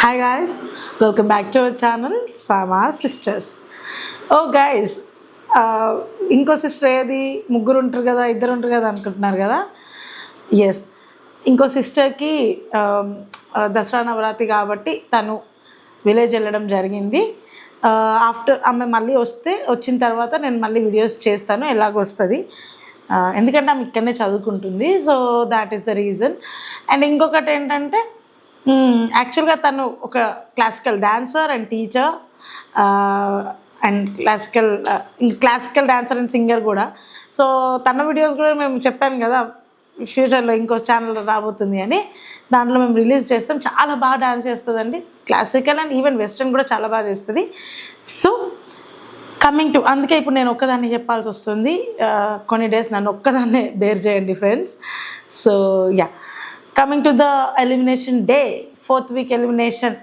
Hi guys, welcome back to our channel Sama Sisters. Oh guys, ఇంకో sister ఏది ముగ్గురు ఉంటారు కదా ఇద్దరు ఉంటారు కదా అనుకుంటున్నారు కదా. ఎస్, ఇంకో సిస్టర్కి దసరా నవరాత్రి కాబట్టి తను విలేజ్ వెళ్ళడం జరిగింది. ఆఫ్టర్ ఆమె మళ్ళీ వచ్చిన తర్వాత నేను మళ్ళీ వీడియోస్ చేస్తాను, ఎలాగ వస్తుంది, ఎందుకంటే ఆమె ఇక్కడనే చదువుకుంటుంది. So that is the reason. And ఇంకొకటి ఏంటంటే యాక్చువల్గా తను ఒక classical dancer and teacher and classical dancer and singer కూడా. సో తన వీడియోస్ కూడా మేము చెప్పాను కదా ఫ్యూచర్లో ఇంకో ఛానల్ రాబోతుంది అని, దాంట్లో మేము రిలీజ్ చేస్తాం. చాలా బాగా డాన్స్ చేస్తుందండి, క్లాసికల్ అండ్ ఈవెన్ వెస్ట్రన్ కూడా చాలా బాగా చేస్తుంది. సో కమింగ్ టు, అందుకే ఇప్పుడు నేను ఒక్కదాన్ని చెప్పాల్సి వస్తుంది. కొన్ని డేస్ నన్ను ఒక్కదాన్నే బేర్ చేయండి friends. So yeah, coming to the elimination day, 4th week elimination.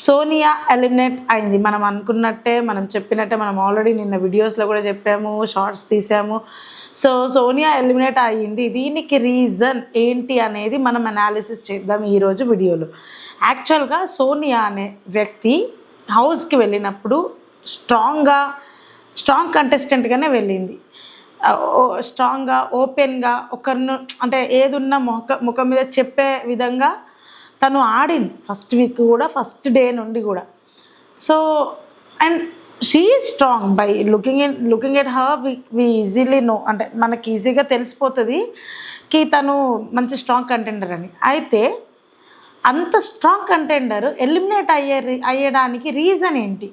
Sonia eliminate అయింది. మనం అనుకున్నట్టే, మనం చెప్పినట్టే, మనం ఆల్రెడీ నిన్న వీడియోస్లో కూడా చెప్పాము, షార్ట్స్ తీసాము. సో సోనియా ఎలిమినేట్ అయ్యింది. దీనికి రీజన్ ఏంటి అనేది మనం అనాలిసిస్ చేద్దాం ఈరోజు వీడియోలో. యాక్చువల్గా సోనియా అనే వ్యక్తి హౌస్కి వెళ్ళినప్పుడు స్ట్రాంగ్ కంటెస్టెంట్గానే వెళ్ళింది. స్ట్రాంగ్గా, ఓపెన్గా, ఒకరిని అంటే ఏదున్నా ముఖం మీద చెప్పే విధంగా తను ఆడింది ఫస్ట్ వీక్ కూడా, ఫస్ట్ డే నుండి కూడా. So and she is strong. By looking at her we easily know, అంటే మనకి ఈజీగా తెలిసిపోతుంది కి తను మంచి స్ట్రాంగ్ కంటెండర్ అని. అయితే అంత స్ట్రాంగ్ కంటెండర్ ఎలిమినేట్ అయ్యడానికి రీజన్ ఏంటి?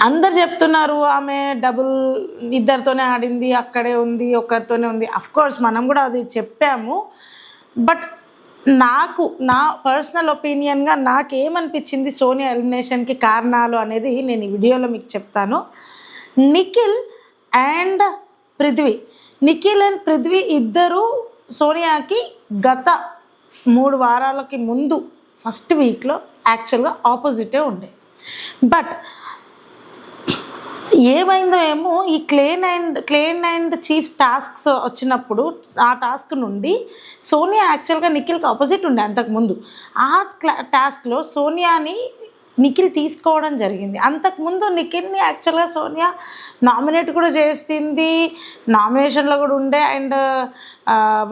అందరు చెప్తున్నారు ఆమె ఇద్దరితోనే ఆడింది, అక్కడే ఉంది, ఒక్కరితోనే ఉంది. అఫ్కోర్స్ మనం కూడా అది చెప్పాము. బట్ నా పర్సనల్ ఒపీనియన్గా నాకేమనిపించింది సోనియా ఎలిమినేషన్కి కారణాలు అనేది నేను ఈ వీడియోలో మీకు చెప్తాను. నిఖిల్ అండ్ పృథ్వీ ఇద్దరు సోనియాకి గత 3 వారాలకి ముందు ఫస్ట్ వీక్లో యాక్చువల్గా ఆపోజిటే ఉండే. బట్ ఏమైందో ఏమో, ఈ క్లేన్ అండ్ చీఫ్స్ టాస్క్స్ వచ్చినప్పుడు ఆ టాస్క్ నుండి సోనియా యాక్చువల్గా నిఖిల్కి ఆపోజిట్ ఉండే అంతకుముందు. ఆ టాస్క్లో సోనియాని నిఖిల్ తీసుకోవడం జరిగింది. అంతకుముందు నిఖిల్ని యాక్చువల్గా సోనియా నామినేట్ కూడా చేసింది, నామినేషన్లో కూడా ఉండే. అండ్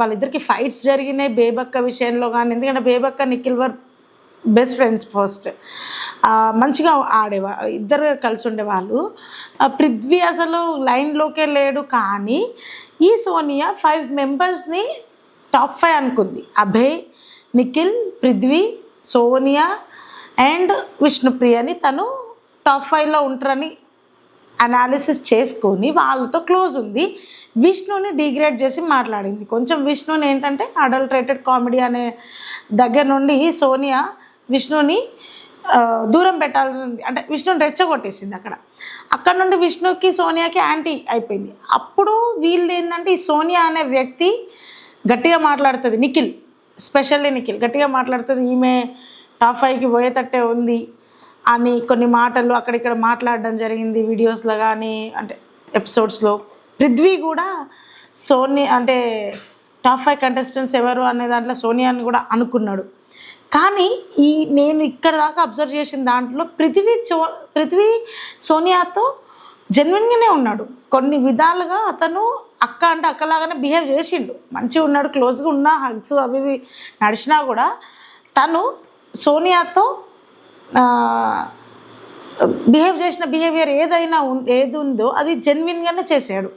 వాళ్ళిద్దరికి ఫైట్స్ జరిగినాయి బేబక్క విషయంలో కానీ, ఎందుకంటే బేబక్క నిఖిల్ వర్ బెస్ట్ ఫ్రెండ్స్ ఫస్ట్. మంచిగా ఆడేవాళ్ళు, ఇద్దరు కలిసి ఉండేవాళ్ళు. పృథ్వీ అసలు లైన్లోకే లేడు. కానీ ఈ సోనియా 5 మెంబర్స్ని టాప్ 5 అనుకుంది. అభయ్, నిఖిల్, పృథ్వీ, సోనియా అండ్ విష్ణుప్రియని తను టాప్ 5లో ఉంటారని అనాలిసిస్ చేసుకొని వాళ్ళతో క్లోజ్ ఉంది. విష్ణుని డిగ్రేడ్ చేసి మాట్లాడింది. కొంచెం విష్ణుని ఏంటంటే అడల్టరేటెడ్ కామెడీ అనే దగ్గర నుండి సోనియా విష్ణుని దూరం పెట్టాల్సింది, అంటే విష్ణుని రెచ్చగొట్టేసింది. అక్కడ నుండి విష్ణుకి సోనియాకి యాంటీ అయిపోయింది. అప్పుడు వీళ్ళు ఏంటంటే ఈ సోనియా అనే వ్యక్తి గట్టిగా మాట్లాడుతుంది, స్పెషల్లీ నిఖిల్ గట్టిగా మాట్లాడుతుంది, ఈమె టాప్ 5కి పోయేటట్టే ఉంది అని కొన్ని మాటలు అక్కడిక్కడ మాట్లాడడం జరిగింది వీడియోస్లో కానీ, అంటే ఎపిసోడ్స్లో. పృథ్వీ కూడా సోనియా అంటే టాప్ 5 కంటెస్టెంట్స్ ఎవరు అనే దాంట్లో సోనియాని కూడా అనుకున్నాడు. కానీ నేను ఇక్కడ దాకా అబ్జర్వ్ చేసిన దాంట్లో పృథ్వీ సోనియాతో జెన్యున్గానే ఉన్నాడు. కొన్ని విధాలుగా అతను అక్క అంటే అక్కలాగానే బిహేవ్ చేసిండు, మంచిగా ఉన్నాడు, క్లోజ్గా ఉన్నా, హగ్స్ అవి ఇవి నడిచినా కూడా తను సోనియాతో బిహేవ్ చేసిన బిహేవియర్ ఏది ఉందో అది జెన్యున్గానే చేశాడు.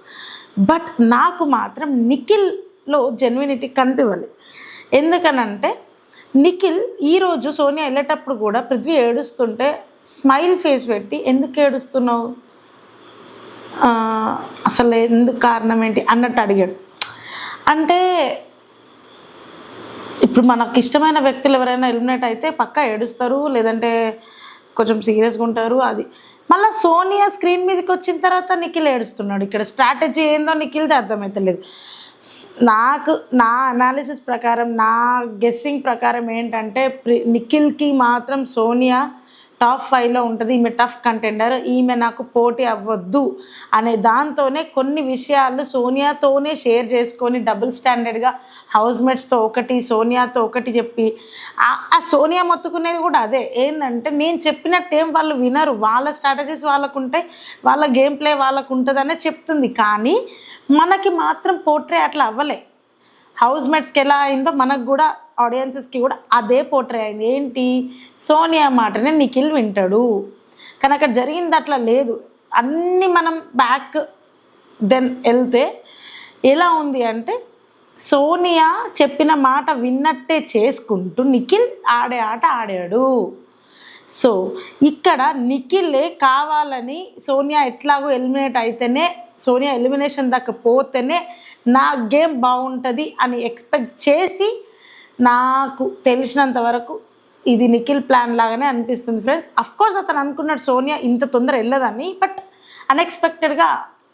బట్ నాకు మాత్రం నిఖిల్లో జెన్యునిటీ కనిపించాలి. ఎందుకనంటే నిఖిల్ ఈరోజు సోనియా వెళ్ళేటప్పుడు కూడా పృథ్వీ ఏడుస్తుంటే స్మైల్ ఫేస్ పెట్టి, ఎందుకు ఏడుస్తున్నావు, అసలు ఎందుకు, కారణం ఏంటి అన్నట్టు అడిగాడు. అంటే ఇప్పుడు మనకు ఇష్టమైన వ్యక్తులు ఎవరైనా ఎలిమినేట్ అయితే పక్కా ఏడుస్తారు, లేదంటే కొంచెం సీరియస్గా ఉంటారు. అది మళ్ళీ సోనియా స్క్రీన్ మీదకి వచ్చిన తర్వాత నిఖిల్ ఏడుస్తున్నాడు. ఇక్కడ స్ట్రాటజీ ఏందో నిఖిల్ది అర్థమవుతలేదు. నా అనాలిసిస్ ప్రకారం, నా గెస్సింగ్ ప్రకారం ఏంటంటే నిఖిల్కి మాత్రం సోనియా టాప్ 5లో ఉంటుంది, ఈమె టఫ్ కంటెండర్, ఈమె నాకు పోటీ అవ్వద్దు అనే దాంతోనే కొన్ని విషయాలు సోనియాతోనే షేర్ చేసుకొని డబుల్ స్టాండర్డ్గా హౌస్మేట్స్తో ఒకటి సోనియాతో ఒకటి చెప్పి ఆ సోనియా మొత్తుకునేది కూడా అదే ఏంటంటే నేను చెప్పినట్టు ఏం వాళ్ళు వినరు, వాళ్ళ స్ట్రాటజీస్ వాళ్ళకు ఉంటాయి, వాళ్ళ గేమ్ ప్లే వాళ్ళకు ఉంటుందనే చెప్తుంది. కానీ మనకి మాత్రం పోర్ట్రే అట్లా అవ్వలే. హౌస్మేట్స్కి ఎలా అయిందో మనకు కూడా ఆడియన్సెస్కి కూడా అదే పోర్ట్రే అయింది. ఏంటి, సోనియా మాటనే నిఖిల్ వింటాడు, కానీ అక్కడ జరిగింది అట్లా లేదు. అన్నీ మనం బ్యాక్ దెన్ వెళ్తే ఎలా ఉంది అంటే సోనియా చెప్పిన మాట విన్నట్టే చేసుకుంటూ నిఖిల్ ఆడే ఆట ఆడాడు. సో ఇక్కడ నిఖిలే కావాలని సోనియా ఎట్లాగో ఎలిమినేట్ అయితేనే, సోనియా ఎలిమినేషన్ దాకా పోతేనే నా గేమ్ బాగుంటుంది అని ఎక్స్పెక్ట్ చేసి నాకు తెలిసినంత వరకు ఇది నిఖిల్ ప్లాన్ లాగానే అనిపిస్తుంది ఫ్రెండ్స్. అఫ్కోర్స్ అతను అనుకున్నాడు సోనియా ఇంత తొందర వెళ్ళదని, బట్ అన్ఎక్స్పెక్టెడ్గా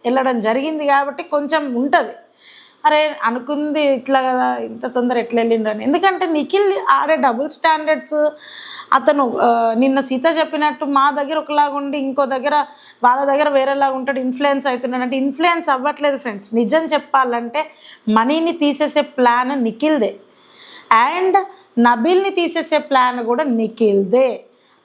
వెళ్ళడం జరిగింది కాబట్టి కొంచెం ఉంటుంది, అరే అనుకుంది ఇట్లా కదా ఇంత తొందర ఎట్లా వెళ్ళిండ్రని. ఎందుకంటే నిఖిల్ ఆడే డబుల్ స్టాండర్డ్స్, అతను నిన్న సీత చెప్పినట్టు మా దగ్గర ఒకలాగా ఉండి ఇంకో దగ్గర వాళ్ళ దగ్గర వేరేలాగా ఉంటాడు, ఇన్ఫ్లుయెన్స్ అవుతున్నాడు అంటే ఇన్ఫ్లుయెన్స్ అవ్వట్లేదు ఫ్రెండ్స్. నిజం చెప్పాలంటే మనీని తీసేసే ప్లాన్ నిఖిల్దే, అండ్ నబీల్ని తీసేసే ప్లాన్ కూడా నిఖిల్దే.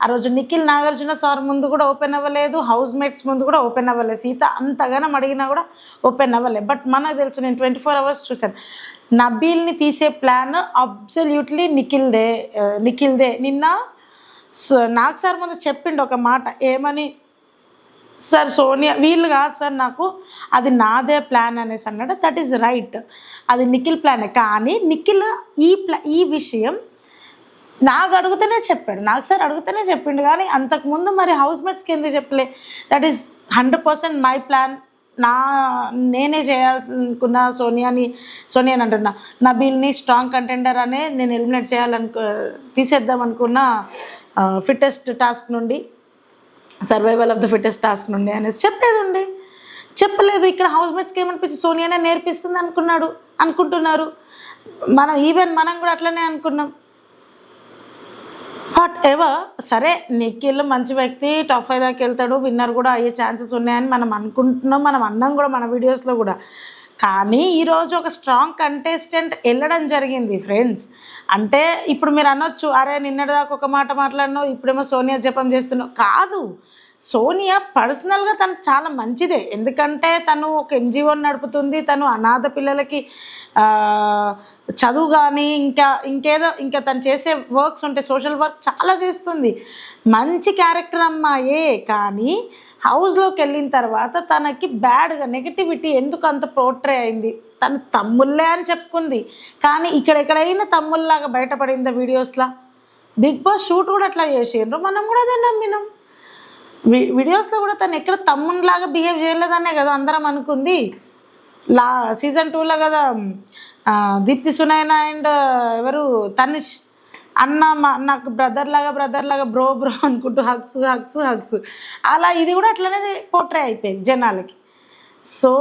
ఆ రోజు నిఖిల్ నాగార్జున సార్ ముందు కూడా ఓపెన్ అవ్వలేదు, హౌస్ మేట్స్ ముందు కూడా ఓపెన్ అవ్వలేదు, సీత అంతగానం అడిగినా కూడా ఓపెన్ అవ్వలేదు. బట్ మనకు తెలుసు, నేను 24 hours చూశాను, నబీల్ని తీసే ప్లాన్ అబ్సల్యూట్లీ నిఖిల్దే. నిన్న నాకు సార్ ముందు చెప్పిండు ఒక మాట, ఏమని, సార్ సోనియా వీళ్ళు కాదు సార్, నాకు అది నాదే ప్లాన్ అనేసి అన్నాడు. దట్ ఈజ్ రైట్, అది నిఖిల్ ప్లానే. కానీ నిఖిల్ ఈ విషయం నాకు అడిగితేనే చెప్పాడు, నాకు సార్ అడిగితేనే చెప్పిండు. కానీ అంతకుముందు మరి హౌస్మేట్స్కి ఎందుకు చెప్పలే? దట్ ఈస్ 100% మై ప్లాన్, నేనే చేయాలనుకున్న సోనియాని అంటున్నా, నబీల్ని స్ట్రాంగ్ కంటెండర్ అనే నేను ఎలిమినేట్ తీసేద్దాం అనుకున్న ఫిట్టెస్ట్ టాస్క్ నుండి, survival of the fittest task నుండి అనేసి చెప్పలేదు. ఇక్కడ హౌస్మేట్స్కి ఏమనిపించి సోనియానే నేర్పిస్తుంది అనుకుంటున్నారు. మనం కూడా అట్లనే అనుకున్నాం. బట్ ఎవర్ సరే, నిఖిల్ మంచి వ్యక్తి, టాప్ 5 దాకా వెళ్తాడు, విన్నర్ కూడా అయ్యే ఛాన్సెస్ ఉన్నాయని మనం అనుకుంటున్నాం, మనం అన్నాం కూడా మన వీడియోస్లో కూడా. కానీ ఈరోజు ఒక స్ట్రాంగ్ కంటెస్టెంట్ వెళ్ళడం జరిగింది ఫ్రెండ్స్. అంటే ఇప్పుడు మీరు అనొచ్చు, అరే నిన్నటిదాకా ఒక మాట మాట్లాడినావు, ఇప్పుడేమో సోనియా జపం చేస్తున్నావు. కాదు, సోనియా పర్సనల్గా తను చాలా మంచిదే, ఎందుకంటే తను ఒక ఎన్జిఓని నడుపుతుంది, తను అనాథ పిల్లలకి చదువు కానీ ఇంకా తను చేసే వర్క్స్ ఉంటే సోషల్ వర్క్ చాలా చేస్తుంది, మంచి క్యారెక్టర్ అమ్మాయే. కానీ హౌస్లోకి వెళ్ళిన తర్వాత తనకి బ్యాడ్గా నెగిటివిటీ ఎందుకు అంత పోర్ట్రే అయింది, తను తమ్ముళ్ళే అని చెప్పుకుంది. కానీ ఎక్కడైనా తమ్ముళ్ళలాగా బయటపడిందా వీడియోస్లో? బిగ్ బాస్ షూట్ కూడా అట్లా చేసిండ్రు, మనం కూడా అదే నమ్మినాం. వీడియోస్లో కూడా తను ఎక్కడ తమ్మునిలాగా బిహేవ్ చేయలేదనే కదా అందరం అనుకుంది. సీజన్ 2లో కదా దీప్తి సునైనా అండ్ ఎవరు తనిష్ అన్న నాకు బ్రదర్ లాగా బ్రో అనుకుంటూ హగ్స్ అలా ఇది కూడా అట్లనే పోర్ట్రే అయిపోయింది జనాలకి. సో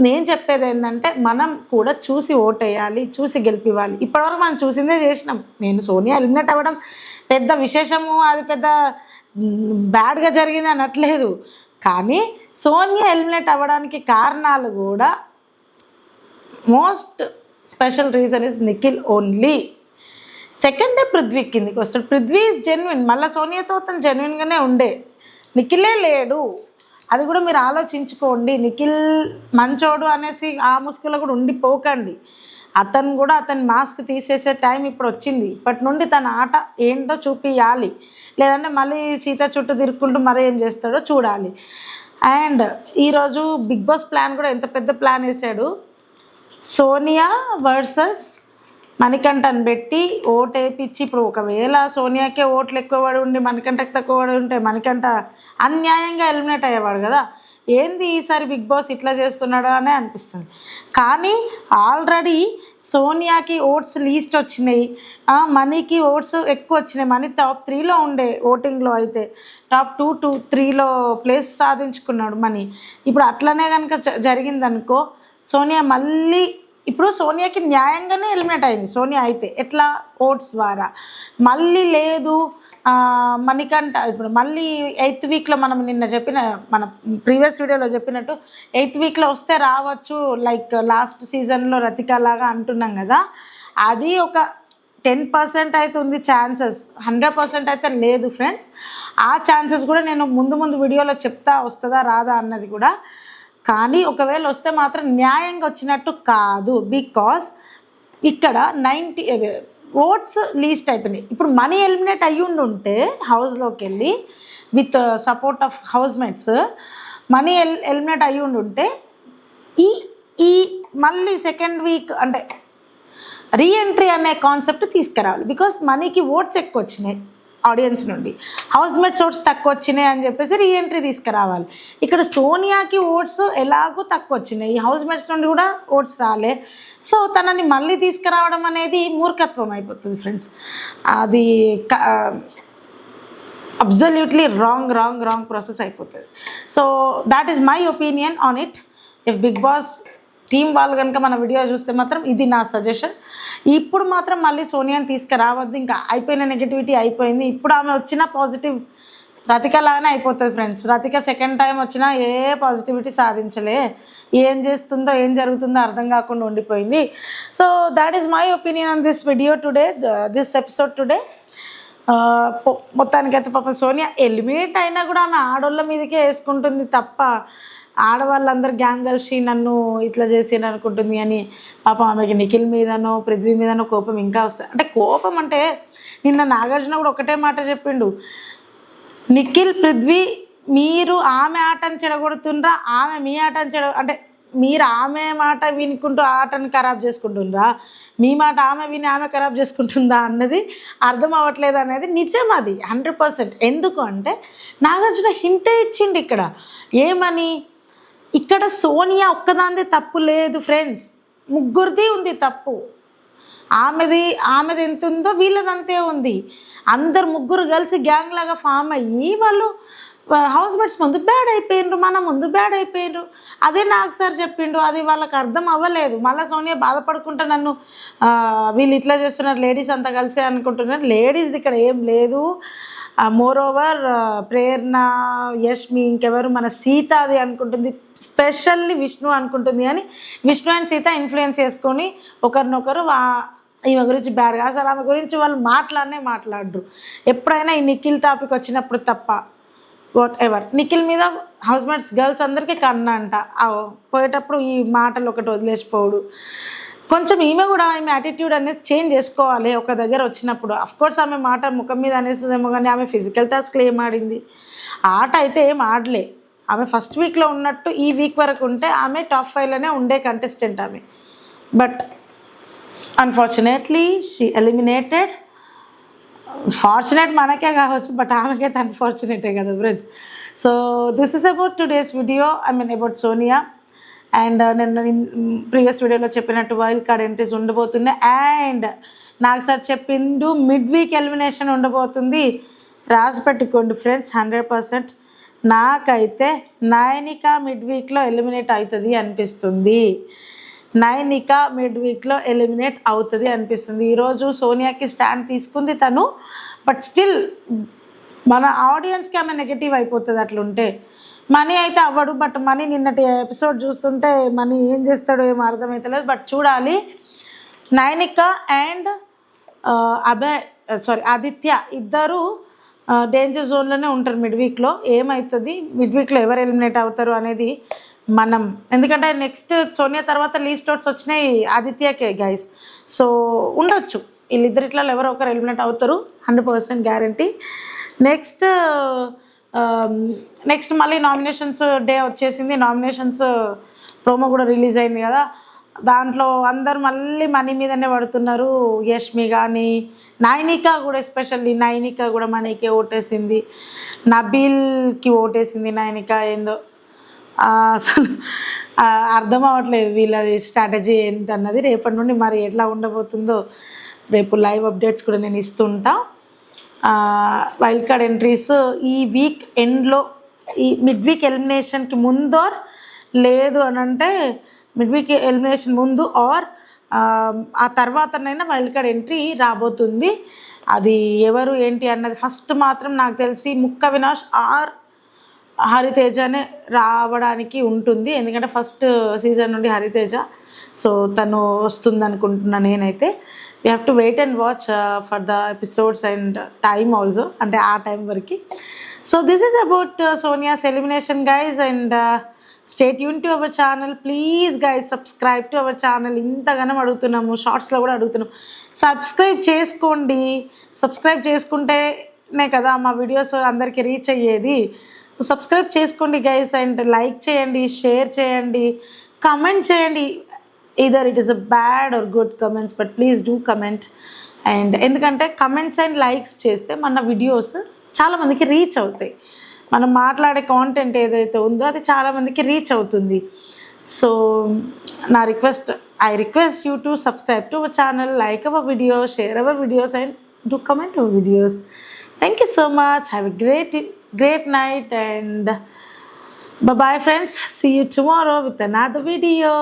నేను చెప్పేది ఏంటంటే మనం కూడా చూసి ఓటేయాలి, చూసి గెలిపివ్వాలి. ఇప్పటివరకు మనం చూసిందే చేసినాం. నేను సోనియా ఎలిమినేట్ అవ్వడం పెద్ద విశేషము, అది పెద్ద బ్యాడ్గా జరిగింది అనట్లేదు. కానీ సోనియా ఎలిమినేట్ అవ్వడానికి కారణాలు కూడా most special reason is Nikhil only. Second day Prithvi కిందికి వస్తాడు. పృథ్వీ ఈజ్ జెన్యున్, మళ్ళీ సోనియాతో అతను జెన్యున్గానే ఉండే, నిఖిలే లేడు. అది కూడా మీరు ఆలోచించుకోండి. నిఖిల్ మంచోడు అనేసి ఆ ముసుగులో కూడా ఉండిపోకండి. అతని మాస్క్ తీసేసే టైం ఇప్పుడు వచ్చింది. ఇప్పటి నుండి తన ఆట ఏంటో చూపియాలి, లేదంటే మళ్ళీ సీత చుట్టూ తిరుక్కుంటూ మరీ ఏం చేస్తాడో చూడాలి. అండ్ ఈరోజు బిగ్ బాస్ ప్లాన్ కూడా ఎంత పెద్ద ప్లాన్ వేసాడు. సోనియా వర్సెస్ మణికంఠని పెట్టి ఓటు వేయించి, ఇప్పుడు ఒకవేళ సోనియాకే ఓట్లు ఎక్కువ పడి ఉండి మణికంఠకి తక్కువ పడి ఉంటే మణికంఠ అన్యాయంగా ఎలిమినేట్ అయ్యేవాడు కదా. ఏంది ఈసారి బిగ్ బాస్ ఇట్లా చేస్తున్నాడు అనే అనిపిస్తుంది. కానీ ఆల్రెడీ సోనియాకి ఓట్స్ లీస్ట్ వచ్చినాయి, మనీకి ఓట్స్ ఎక్కువ వచ్చినాయి. మనీ టాప్ 3లో ఉండే ఓటింగ్లో, అయితే టాప్ 2 to 3లో ప్లేస్ సాధించుకున్నాడు మనీ. ఇప్పుడు అట్లనే కనుక జరిగిందనుకో, సోనియా మళ్ళీ ఇప్పుడు సోనియాకి న్యాయంగానే ఎలిమినేట్ అయింది. సోనియా అయితే ఎట్లా, ఓట్స్ ద్వారా. మళ్ళీ లేదు మణికంఠ ఇప్పుడు మళ్ళీ 8th వీక్లో మనం నిన్న చెప్పిన మన ప్రీవియస్ వీడియోలో చెప్పినట్టు 8th వీక్లో వస్తే రావచ్చు, లైక్ లాస్ట్ సీజన్లో రతిక లాగా అంటున్నాం కదా, అది ఒక 10% అయితే ఉంది ఛాన్సెస్, 100% అయితే లేదు ఫ్రెండ్స్. ఆ ఛాన్సెస్ కూడా నేను ముందు వీడియోలో చెప్తా వస్తుందా రాదా అన్నది కూడా. కానీ ఒకవేళ వస్తే మాత్రం న్యాయంగా వచ్చినట్టు కాదు, బికాస్ ఇక్కడ 90 ఓట్స్ లీస్ట్ అయిపోయినాయి. ఇప్పుడు మనీ ఎలిమినేట్ అయ్యి ఉంటే హౌస్లోకి వెళ్ళి with support of house mates money eliminate అయ్యి ఉంటే ఈ మళ్ళీ సెకండ్ వీక్ అంటే రీఎంట్రీ అనే కాన్సెప్ట్ తీసుకురావాలి. బికాస్ మనీకి ఓట్స్ ఎక్కువ వచ్చినాయి ఆడియన్స్ నుండి, హౌస్ మేట్స్ ఓట్స్ తక్కువ వచ్చినాయి అని చెప్పేసి రీఎంట్రీ తీసుకురావాలి. ఇక్కడ సోనియాకి ఓట్స్ ఎలాగో తక్కువ వచ్చినాయి, హౌస్ మేట్స్ నుండి కూడా ఓట్స్ రాలే. సో తనని మళ్ళీ తీసుకురావడం అనేది మూర్ఖత్వం అయిపోతుంది ఫ్రెండ్స్. అది అబ్జల్యూట్లీ రాంగ్ ప్రాసెస్ అయిపోతుంది. So that is my opinion on it. If big boss team వాళ్ళు కనుక మన వీడియో చూస్తే మాత్రం ఇది నా సజెషన్. ఇప్పుడు మాత్రం మళ్ళీ సోనియాని తీసుకురావద్దు, ఇంకా అయిపోయిన నెగిటివిటీ అయిపోయింది. ఇప్పుడు ఆమె వచ్చిన పాజిటివ్ రతిక లాగానే అయిపోతుంది ఫ్రెండ్స్. రతిక సెకండ్ టైం వచ్చినా ఏ పాజిటివిటీ సాధించలే, ఏం చేస్తుందో ఏం జరుగుతుందో అర్థం కాకుండా ఉండిపోయింది. So that is my opinion on this video today, this episode today. మొత్తానికైతే పాప సోనియా ఎలిమినేట్ అయినా కూడా ఆమె ఆడోళ్ళ మీదకే వేసుకుంటుంది తప్ప ఆడవాళ్ళందరూ గ్యాంగ్ కలిసి నన్ను ఇట్లా చేసేది అనుకుంటుంది అని పాపం ఆమెకి నిఖిల్ మీదనో పృథ్వీ మీదనో కోపం ఇంకా వస్తుంది. అంటే కోపం అంటే నిన్న నాగార్జున కూడా ఒకటే మాట చెప్పిండు, నిఖిల్ పృథ్వీ మీరు ఆమె ఆటను చెడగొడుతుండ్రా, ఆమె మీ ఆటను అంటే మీరు ఆమె మాట వినుకుంటూ ఆటను ఖరాబ్ చేసుకుంటుండ్రా, మీ మాట ఆమె విని ఆమె ఖరాబ్ చేసుకుంటుందా అన్నది అర్థం అవ్వట్లేదు అనేది నిజం. అది 100%. ఎందుకు అంటే నాగార్జున హింటే ఇచ్చిండు ఇక్కడ. ఏమని, ఇక్కడ సోనియా ఒక్కదాందే తప్పు లేదు ఫ్రెండ్స్, ముగ్గురిది ఉంది తప్పు. ఆమెది ఎంత ఉందో వీళ్ళదంతే ఉంది. అందరు ముగ్గురు కలిసి గ్యాంగ్ లాగా ఫామ్ అయ్యి వాళ్ళు హౌస్ మేట్స్ ముందు బ్యాడ్ అయిపోయినరు, మన ముందు బ్యాడ్ అయిపోయినరు. అదే నాకు సార్ చెప్పిండు, అది వాళ్ళకి అర్థం అవ్వలేదు. మళ్ళీ సోనియా బాధపడుకుంటా నన్ను వీళ్ళు ఇట్లా చేస్తున్నారు లేడీస్ అంతా కలిసి అనుకుంటున్నారు. లేడీస్ది ఇక్కడ ఏం లేదు. మోర్ ఓవర్ ప్రేరణ, యష్మి, ఇంకెవరు మన సీత అది అనుకుంటుంది, స్పెషల్లీ విష్ణు అనుకుంటుంది. కానీ విష్ణు అండ్ సీత ఇన్ఫ్లుయెన్స్ చేసుకొని ఒకరినొకరు ఈమె గురించి బ్యాడ్గా, అసలు ఆమె గురించి వాళ్ళు మాట్లాడరు. ఎప్పుడైనా ఈ నిఖిల్ టాపిక్ వచ్చినప్పుడు తప్ప. వాట్ ఎవర్, నిఖిల్ మీద హౌస్ మేట్స్ గర్ల్స్ అందరికీ కన్నా అంట, పోయేటప్పుడు ఈ మాటలు ఒకటి వదిలేసిపోవడు. కొంచెం ఈమె కూడా ఆమె యాటిట్యూడ్ అనేది చేంజ్ చేసుకోవాలి ఒక దగ్గర వచ్చినప్పుడు. అఫ్కోర్స్ ఆమె మాట ముఖం మీద అనేస్తుందేమో, కానీ ఆమె ఫిజికల్ టాస్క్లు ఏం ఆడింది, ఆట అయితే ఏం ఆడలే. ఆమె ఫస్ట్ వీక్లో ఉన్నట్టు ఈ వీక్ వరకు ఉంటే ఆమె టాప్ 5లోనే ఉండే కంటెస్టెంట్ ఆమె. But unfortunately she eliminated. Fortunate మనకే కావచ్చు, బట్ ఆమెకైతే అన్ఫార్చునేటే కదా friends. So this is about today's video, about Sonia. And నేను ప్రీవియస్ వీడియోలో చెప్పినట్టు వైల్డ్ కార్డ్ ఎంట్రీస్ ఉండబోతున్నాయి. అండ్ నాకు సార్ చెప్పిండు మిడ్ వీక్ ఎలిమినేషన్ ఉండబోతుంది, రాసి పెట్టుకోండి ఫ్రెండ్స్. 100% నాకైతే నైనిక మిడ్ వీక్లో ఎలిమినేట్ అవుతుంది అనిపిస్తుంది. నైనిక మిడ్ వీక్లో ఎలిమినేట్ అవుతుంది అనిపిస్తుంది. ఈరోజు సోనియాకి స్టాండ్ తీసుకుంది తను, బట్ స్టిల్ మన ఆడియన్స్కి ఆమె నెగటివ్ అయిపోతుంది అట్లుంటే. మనీ అయితే అవ్వడు, బట్ మనీ నిన్నటి ఎపిసోడ్ చూస్తుంటే మనీ ఏం చేస్తాడో ఏమో అర్థమవుతలేదు. బట్ చూడాలి. నైనిక అండ్ ఆదిత్య ఇద్దరు డేంజర్ జోన్లోనే ఉంటారు మిడ్ వీక్లో. ఏమవుతుంది మిడ్ వీక్లో ఎవరు ఎలిమినేట్ అవుతారు అనేది మనం, ఎందుకంటే నెక్స్ట్ సోనియా తర్వాత లీస్ట్ అవుట్స్ వచ్చినాయి ఆదిత్యకే గైస్. సో ఉండొచ్చు వీళ్ళిద్దరిట్లో ఎవరో ఒకరు ఎలిమినేట్ అవుతారు, 100% గ్యారంటీ. నెక్స్ట్ మళ్ళీ నామినేషన్స్ డే వచ్చేసింది. నామినేషన్స్ ప్రోమో కూడా రిలీజ్ అయింది కదా, దాంట్లో అందరు మళ్ళీ మనీ మీదనే పడుతున్నారు. యష్మి కానీ నైనిక కూడా, ఎస్పెషల్లీ నైనిక కూడా మనీకే ఓటేసింది, నబీల్కి ఓటేసింది నైనిక. ఏందో అసలు అర్థం అవ్వట్లేదు వీళ్ళది స్ట్రాటజీ ఏంటన్నది. రేపటి నుండి మరి ఎట్లా ఉండబోతుందో రేపు లైవ్ అప్డేట్స్ కూడా నేను ఇస్తుంటా. వైల్డ్ కార్డ్ ఎంట్రీస్ ఈ వీక్ ఎండ్లో, ఈ మిడ్ వీక్ ఎలిమినేషన్కి ముందో లేదు అని అంటే మిడ్ వీక్ ఎలిమినేషన్ ముందు ఆర్ ఆ తర్వాతనైనా వైల్డ్ కార్డ్ ఎంట్రీ రాబోతుంది. అది ఎవరు ఏంటి అన్నది ఫస్ట్ మాత్రం నాకు తెలిసి ముక్క వినాష్ ఆర్ హరితేజనే రావడానికి ఉంటుంది. ఎందుకంటే ఫస్ట్ సీజన్ నుండి హరితేజ, సో తను వస్తుంది అనుకుంటున్నా నేనైతే. We have to wait and watch for the episodes and time also, అంటే ఆ టైం వరకు. So this is about Sonia's elimination guys, and stay tune to our channel. Please guys subscribe to our channel. ఇంతగానం అడుగుతున్నాము, షార్ట్స్లో కూడా అడుగుతున్నాం, subscribe చేసుకోండి. Subscribe చేసుకుంటేనే కదా మా వీడియోస్ అందరికీ రీచ్ అయ్యేది. సబ్స్క్రైబ్ చేసుకోండి గైస్, అండ్ లైక్ చేయండి, షేర్ చేయండి, కమెంట్ చేయండి. Either it is a bad or good comments, but please do comment. And ఎందుకంటే కమెంట్స్ అండ్ లైక్స్ చేస్తే మన వీడియోస్ చాలామందికి రీచ్ అవుతాయి. మనం మాట్లాడే కాంటెంట్ ఏదైతే ఉందో అది చాలామందికి రీచ్ అవుతుంది. సో నా request, I request you to subscribe to our channel, like our videos, share our videos, and do comment our videos. Thank you so much. Have a great night, and bye bye friends. See you tomorrow with another video.